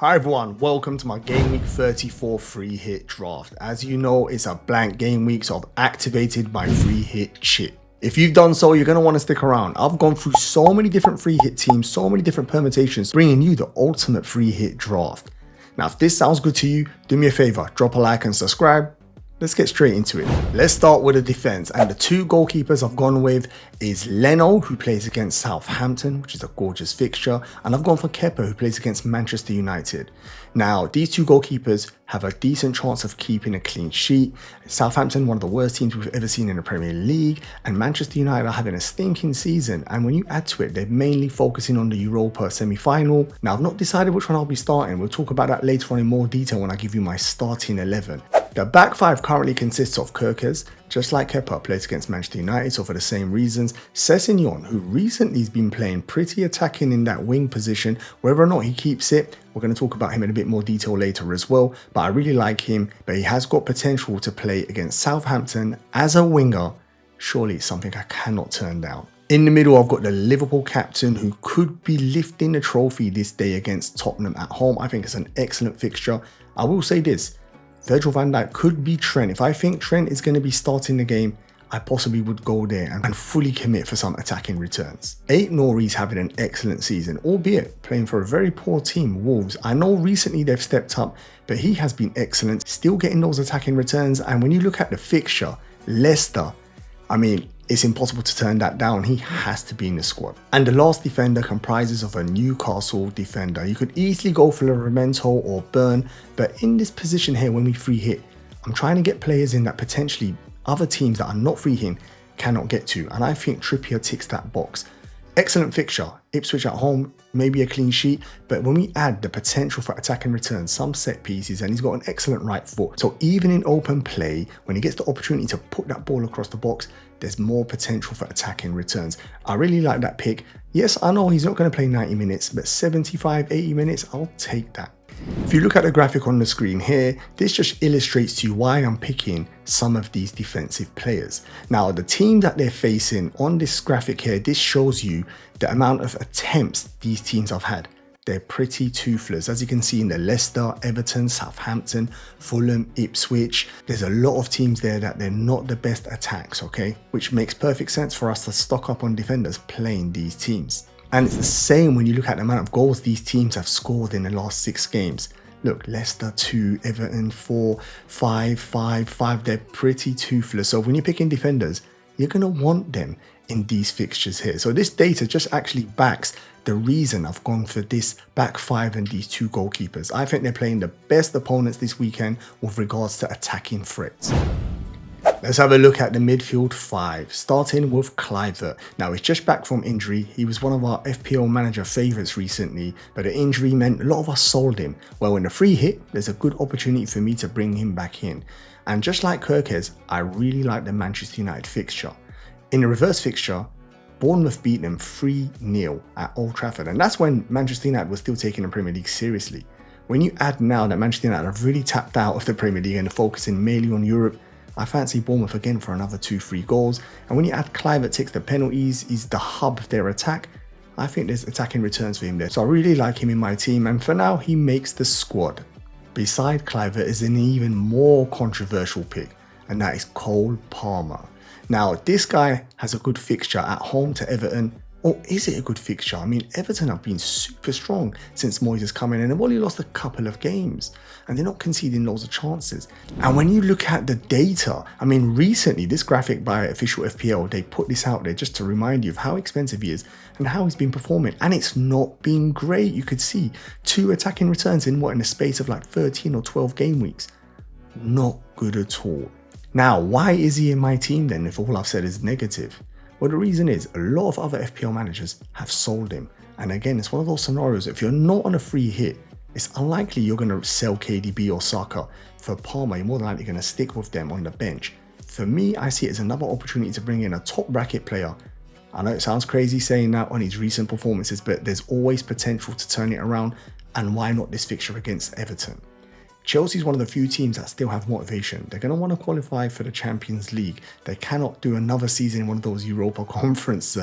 Hi everyone, welcome to my Game Week 34 free hit draft. As you know, it's a blank game week, so I've activated my free hit chip. If you've done so, you're going to want to stick around. I've gone through so many different free hit teams, so many different permutations, bringing you the ultimate free hit draft. Now, if this sounds good to you, do me a favor, drop a like and subscribe. Let's get straight into it. Let's start with the defense, and the two goalkeepers I've gone with is Leno, who plays against Southampton, which is a gorgeous fixture, and I've gone for Kepa, who plays against Manchester United. Now, these two goalkeepers have a decent chance of keeping a clean sheet. Southampton, one of the worst teams we've ever seen in the Premier League, and Manchester United are having a stinking season, and when you add to it, they're mainly focusing on the Europa semi-final. Now, I've not decided which one I'll be starting. We'll talk about that later on in more detail when I give you my starting 11. The back five currently consists of Kerkez, just like Kepa, plays against Manchester United, so for the same reasons. Sessegnon, who recently has been playing pretty attacking in that wing position. Whether or not he keeps it, we're going to talk about him in a bit more detail later as well, but I really like him, but he has got potential to play against Southampton as a winger. Surely it's something I cannot turn down. In the middle, I've got the Liverpool captain who could be lifting the trophy this day against Tottenham at home. I think it's an excellent fixture. I will say this. Virgil van Dijk could be Trent. If I think Trent is going to be starting the game, I possibly would go there and fully commit for some attacking returns. Ait-Nouri's having an excellent season, albeit playing for a very poor team, Wolves. I know recently they've stepped up, but he has been excellent, still getting those attacking returns. And when you look at the fixture, Leicester, I mean, it's impossible to turn that down. He has to be in the squad. And the last defender comprises of a Newcastle defender. You could easily go for Livramento or Burn, but in this position here, when we free hit, I'm trying to get players in that potentially other teams that are not free hitting cannot get to. And I think Trippier ticks that box. Excellent fixture. Ipswich at home, maybe a clean sheet, but when we add the potential for attacking returns, some set pieces, and he's got an excellent right foot. So even in open play, when he gets the opportunity to put that ball across the box, there's more potential for attacking returns. I really like that pick. Yes, I know he's not going to play 90 minutes, but 75, 80 minutes, I'll take that. If you look at the graphic on the screen here, this just illustrates to you why I'm picking some of these defensive players. Now, the team that they're facing on this graphic here, this shows you the amount of attempts these teams have had. They're pretty toothless. As you can see in the Leicester, Everton, Southampton, Fulham, Ipswich, there's a lot of teams there that they're not the best attacks, okay? Which makes perfect sense for us to stock up on defenders playing these teams. And it's the same when you look at the amount of goals these teams have scored in the last 6 games. Look, Leicester 2, Everton 4, 5, 5, 5. They're pretty toothless. So when you're picking defenders, you're going to want them in these fixtures here. So this data just actually backs the reason I've gone for this back five and these two goalkeepers. I think they're playing the best opponents this weekend with regards to attacking threats. Let's have a look at the midfield 5, starting with Kluivert. Now, he's just back from injury. He was one of our FPL manager favourites recently, but the injury meant a lot of us sold him. Well, in the free hit, there's a good opportunity for me to bring him back in. And just like Kerkez, I really like the Manchester United fixture. In the reverse fixture, Bournemouth beat them 3-0 at Old Trafford, and that's when Manchester United was still taking the Premier League seriously. When you add now that Manchester United have really tapped out of the Premier League and are focusing mainly on Europe, I fancy Bournemouth again for another 2-3 goals. And when you add Kluivert takes the penalties, he's the hub of their attack, I think there's attacking returns for him there. So I really like him in my team, and for now he makes the squad. Beside Kluivert is an even more controversial pick, and that is Cole Palmer. Now, this guy has a good fixture at home to Everton. Or is it a good fixture? I mean, Everton have been super strong since Moyes has come in, and they've only lost a couple of games, and they're not conceding loads of chances. And when you look at the data, I mean, recently, this graphic by Official FPL, they put this out there just to remind you of how expensive he is and how he's been performing, and it's not been great. You could see 2 attacking returns in the space of like 13 or 12 game weeks. Not good at all. Now, why is he in my team then if all I've said is negative? Well, the reason is a lot of other FPL managers have sold him. And again, it's one of those scenarios, if you're not on a free hit, it's unlikely you're going to sell KDB or Saka. For Palmer, you're more than likely going to stick with them on the bench. For me, I see it as another opportunity to bring in a top bracket player. I know it sounds crazy saying that on his recent performances, but there's always potential to turn it around. And why not this fixture against Everton? Chelsea's one of the few teams that still have motivation. They're going to want to qualify for the Champions League. They cannot do another season in one of those Europa Conference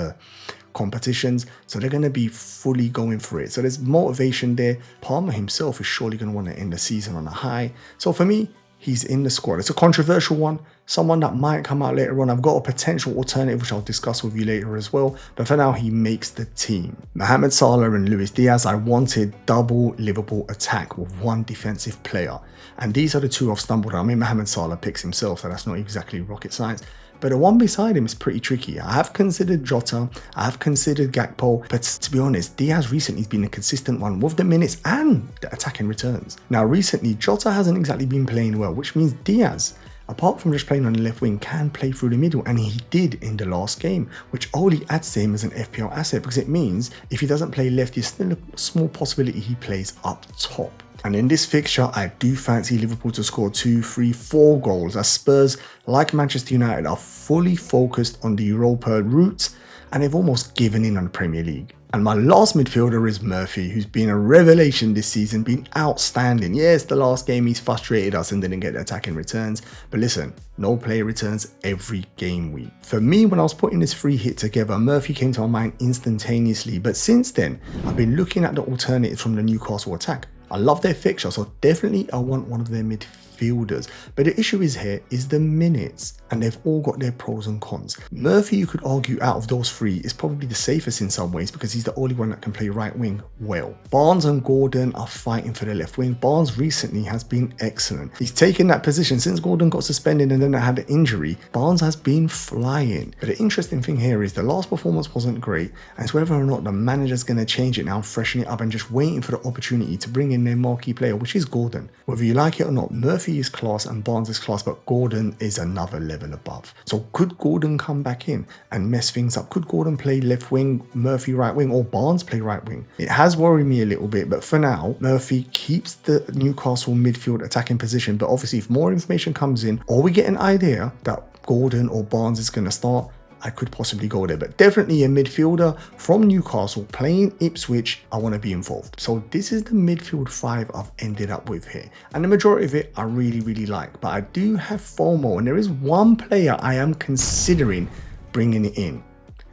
competitions, so they're going to be fully going for it. So there's motivation there. Palmer himself is surely going to want to end the season on a high. So for me, he's in the squad. It's a controversial one, someone that might come out later on. I've got a potential alternative which I'll discuss with you later as well, but for now he makes the team. Mohamed Salah and Luis Diaz, I wanted double Liverpool attack with one defensive player, and these are the two I've stumbled on. I mean, Mohamed Salah picks himself, so that's not exactly rocket science. But the one beside him is pretty tricky. I have considered Jota, I have considered Gakpo, but to be honest, Diaz recently has been a consistent one with the minutes and the attacking returns. Now recently, Jota hasn't exactly been playing well, which means Diaz, apart from just playing on the left wing, can play through the middle, and he did in the last game, which only adds to him as an FPL asset, because it means if he doesn't play left, there's still a small possibility he plays up top. And in this fixture, I do fancy Liverpool to score 2, 3, 4 goals, as Spurs, like Manchester United, are fully focused on the Europa route, and they've almost given in on the Premier League. And my last midfielder is Murphy, who's been a revelation this season, been outstanding. Yes, the last game he's frustrated us and didn't get the attacking returns, but listen, no player returns every game week. For me, when I was putting this free hit together, Murphy came to my mind instantaneously, but since then, I've been looking at the alternatives from the Newcastle attack. I love their fixture, so definitely I want one of their midfielders. But the issue is here is the minutes, and they've all got their pros and cons. Murphy, you could argue, out of those three is probably the safest in some ways because he's the only one that can play right wing well. Barnes and Gordon are fighting for the left wing. Barnes recently has been excellent. He's taken that position since Gordon got suspended and then had an injury. Barnes has been flying. But the interesting thing here is the last performance wasn't great, and it's whether or not the manager's going to change it now and freshen it up and just waiting for the opportunity to bring in their marquee player, which is Gordon. Whether you like it or not, Murphy is class and Barnes is class, but Gordon is another level above. So could Gordon come back in and mess things up? Could Gordon play left wing, Murphy right wing, or Barnes play right wing? It has worried me a little bit, but for now, Murphy keeps the Newcastle midfield attacking position. But obviously, if more information comes in, or we get an idea that Gordon or Barnes is going to start, I could possibly go there. But definitely a midfielder from Newcastle playing Ipswich, I want to be involved. So this is the midfield 5 I've ended up with here, and the majority of it I really like. But I do have FOMO, and there is one player I am considering bringing it in,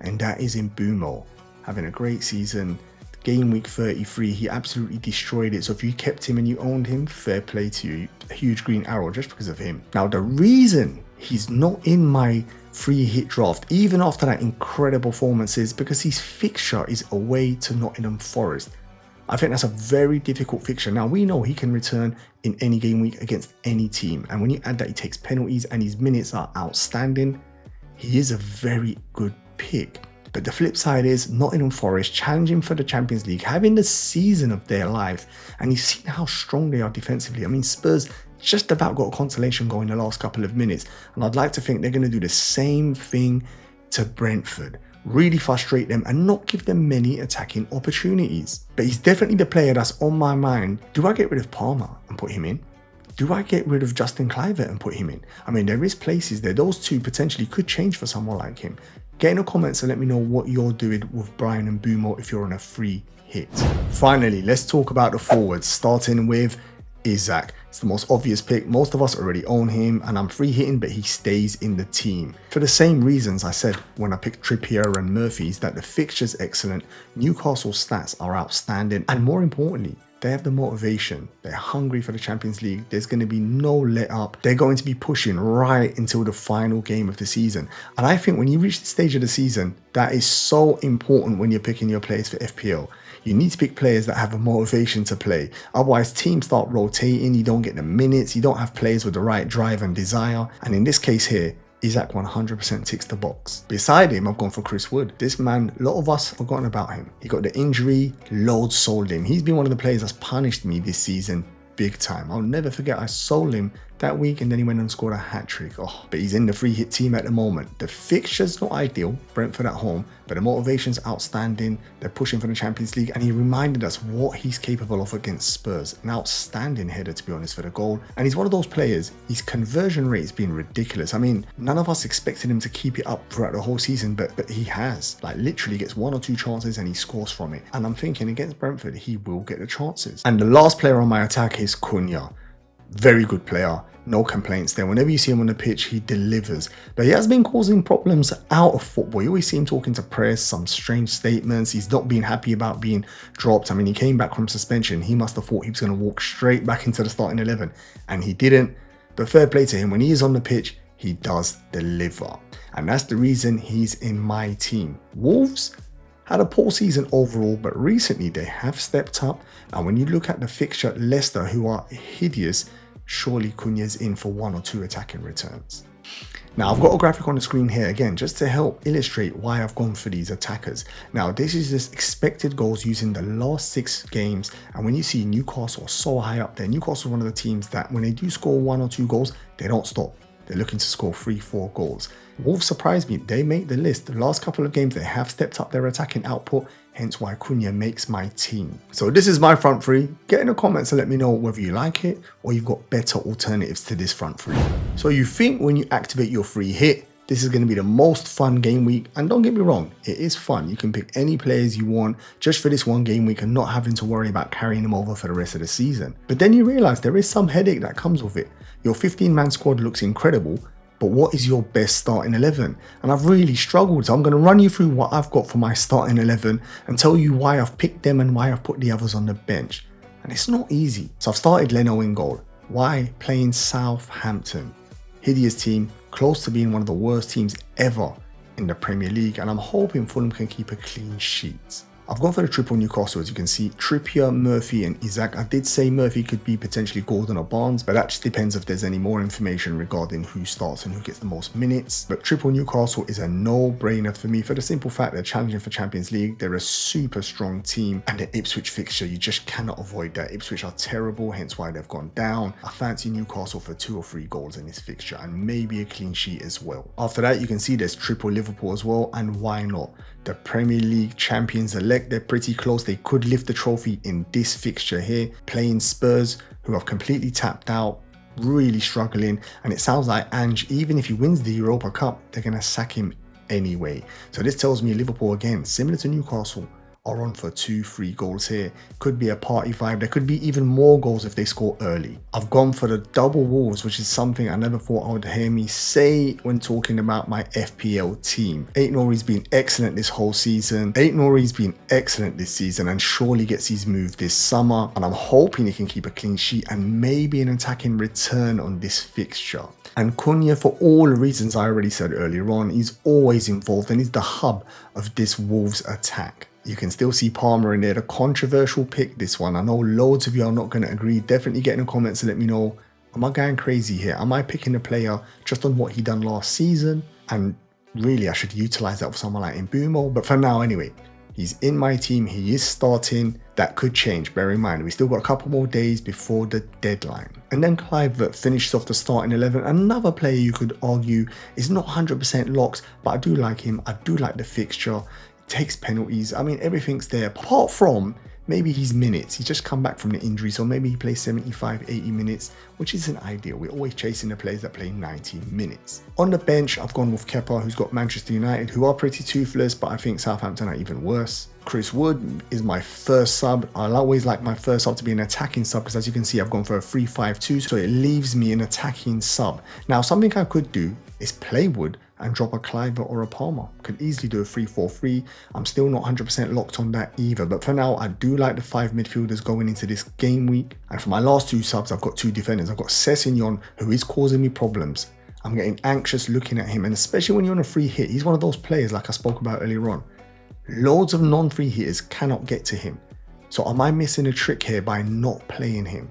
and that is in Mbeumo. Having a great season. Game week 33, he absolutely destroyed it. So if you kept him and you owned him, fair play to you. A huge green arrow just because of him. Now the reason he's not in my free hit draft, even after that incredible performance, is because his fixture is away to Nottingham Forest. I think that's a very difficult fixture. Now we know he can return in any game week against any team, and when you add that he takes penalties and his minutes are outstanding, he is a very good pick. But the flip side is Nottingham Forest challenging for the Champions League, having the season of their life, and you've seen how strong they are defensively. I mean, Spurs just about got a consolation goal in the last couple of minutes, and I'd like to think they're going to do the same thing to Brentford. Really frustrate them and not give them many attacking opportunities. But he's definitely the player that's on my mind. Do I get rid of Palmer and put him in? Do I get rid of Justin Kluivert and put him in? I mean, there is places there. Those two potentially could change for someone like him. Get in the comments and let me know what you're doing with Brian and Mbeumo if you're on a free hit. Finally, let's talk about the forwards, starting with Isak. It's the most obvious pick. Most of us already own him, and I'm free hitting, but he stays in the team. For the same reasons I said when I picked Trippier and Murphy's, that the fixture's excellent, Newcastle's stats are outstanding, and more importantly, they have the motivation. They're hungry for the Champions League. There's going to be no let up. They're going to be pushing right until the final game of the season. And I think when you reach the stage of the season, that is so important when you're picking your players for FPL. You need to pick players that have a motivation to play. Otherwise, teams start rotating. You don't get the minutes. You don't have players with the right drive and desire. And in this case here, Isak 100% ticks the box. Beside him, I've gone for Chris Wood. This man, a lot of us have forgotten about him. He got the injury, loads sold him. He's been one of the players that's punished me this season big time. I'll never forget, I sold him that week and then he went and scored a hat-trick. Oh, but he's in the free hit team at the moment. The fixture's not ideal, Brentford at home, but the motivation's outstanding. They're pushing for the Champions League, and he reminded us what he's capable of against Spurs. An outstanding header, to be honest, for the goal. And he's one of those players, his conversion rate's been ridiculous. I mean, none of us expected him to keep it up throughout the whole season, but he has. Like, literally gets 1 or 2 chances and he scores from it. And I'm thinking against Brentford, he will get the chances. And the last player on my attack is Cunha. Very good player. No complaints there. Whenever you see him on the pitch, he delivers. But he has been causing problems out of football. You always see him talking to press, some strange statements. He's not being happy about being dropped. I mean, he came back from suspension. He must have thought he was going to walk straight back into the starting 11, and he didn't. But fair play to him. When he is on the pitch, he does deliver. And that's the reason he's in my team. Wolves had a poor season overall, but recently they have stepped up. And when you look at the fixture, Leicester, who are hideous, surely Cunha's in for 1 or 2 attacking returns. Now, I've got a graphic on the screen here again, just to help illustrate why I've gone for these attackers. Now, this is just expected goals using the last 6 games. And when you see Newcastle so high up there, Newcastle is one of the teams that when they do score 1 or 2 goals, they don't stop. They're looking to score 3-4 goals. Wolves surprised me. They make the list. The last couple of games, they have stepped up their attacking output, hence why Cunha makes my team. So this is my front three. Get in the comments and let me know whether you like it or you've got better alternatives to this front three. So you think when you activate your free hit, this is going to be the most fun game week, and don't get me wrong, it is fun. You can pick any players you want just for this one game week and not having to worry about carrying them over for the rest of the season. But then you realize there is some headache that comes with it. Your 15-man squad looks incredible, but what is your best starting 11? And I've really struggled, so I'm going to run you through what I've got for my starting 11 and tell you why I've picked them and why I've put the others on the bench. And it's not easy. So I've started Leno in goal. Why? Playing Southampton. Hideous team, close to being one of the worst teams ever in the Premier League, and I'm hoping Fulham can keep a clean sheet. I've gone for the triple Newcastle, as you can see. Trippier, Murphy and Isaac. I did say Murphy could be potentially Gordon or Barnes, but that just depends if there's any more information regarding who starts and who gets the most minutes. But triple Newcastle is a no-brainer for me for the simple fact they're challenging for Champions League. They're a super strong team, and the Ipswich fixture, you just cannot avoid that. Ipswich are terrible, hence why they've gone down. I fancy Newcastle for 2 or 3 goals in this fixture and maybe a clean sheet as well. After that, you can see there's triple Liverpool as well, and why not? The Premier League champions elect, they're pretty close. They could lift the trophy in this fixture here. Playing Spurs, who have completely tapped out, really struggling. And it sounds like Ange, even if he wins the Europa Cup, they're going to sack him anyway. So this tells me Liverpool, again, similar to Newcastle, are on for 2-3 goals here. Could be a party vibe. There could be even more goals if they score early. I've gone for the double Wolves, which is something I never thought I would hear me say when talking about my FPL team. Aït-Nouri's been excellent this whole season. Aït-Nouri's been excellent this season and surely gets his move this summer. And I'm hoping he can keep a clean sheet and maybe an attacking return on this fixture. And Cunha, for all the reasons I already said earlier on, he's always involved and he's the hub of this Wolves attack. You can still see Palmer in there, the controversial pick, this one. I know loads of you are not going to agree. Definitely get in the comments and let me know, am I going crazy here? Am I picking a player just on what he done last season? And really, I should utilize that for someone like Mbumo. But for now, anyway, he's in my team. He is starting. That could change. Bear in mind, we still got a couple more days before the deadline. And then Kluivert finishes off the starting 11. Another player you could argue is not 100% locked, but I do like him. I do like the fixture. Takes penalties. I mean, everything's there apart from maybe his minutes. He's just come back from the injury, so maybe he plays 75-80 minutes, which isn't ideal. We're always chasing the players that play 90 minutes. On the bench, I've gone with Kepa, who's got Manchester United, who are pretty toothless, but I think Southampton are even worse. Chris Wood is my first sub. I'll always like my first sub to be an attacking sub because, as you can see, I've gone for a 3-5-2, so it leaves me an attacking sub. Now, something I could do is play Wood and drop a Kluivert or a Palmer. Could easily do a 3-4-3. I'm still not 100% locked on that either, but for now, I do like the 5 midfielders going into this game week. And for my last 2 subs, I've got 2 defenders. I've got Sessegnon, who is causing me problems. I'm getting anxious looking at him, and especially when you're on a free hit, he's one of those players like I spoke about earlier on. Loads of non-free hitters cannot get to him. So am I missing a trick here by not playing him?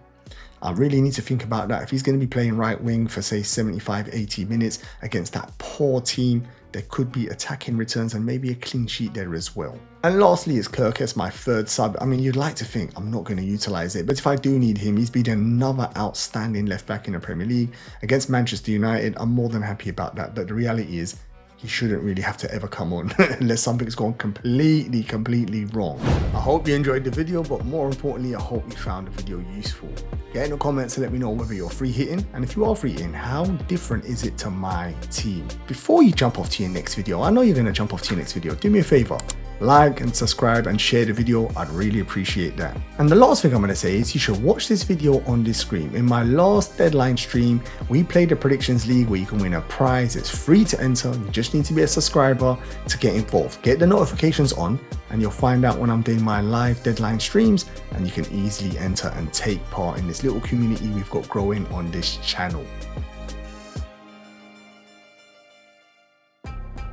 I really need to think about that. If he's going to be playing right wing for say 75-80 minutes against that poor team, there could be attacking returns and maybe a clean sheet there as well. And lastly is Kirk as my 3rd sub. I mean, you'd like to think I'm not going to utilize it, but if I do need him, he's been another outstanding left back in the Premier League. Against Manchester United, I'm more than happy about that, but the reality is he shouldn't really have to ever come on unless something's gone completely wrong. I hope you enjoyed the video, but more importantly, I hope you found the video useful. Get in the comments and let me know whether you're free hitting, and if you are free hitting, how different is it to my team? Before you jump off to your next video, I know you're going to jump off to your next video, do me a favor, like and subscribe and share the video. I'd really appreciate that. And the last thing I'm going to say is you should watch this video on this screen. In my last deadline stream, we played the predictions league where you can win a prize. It's free to enter. You just need to be a subscriber to get involved. Get the notifications on and you'll find out when I'm doing my live deadline streams, and you can easily enter and take part in this little community we've got growing on this channel.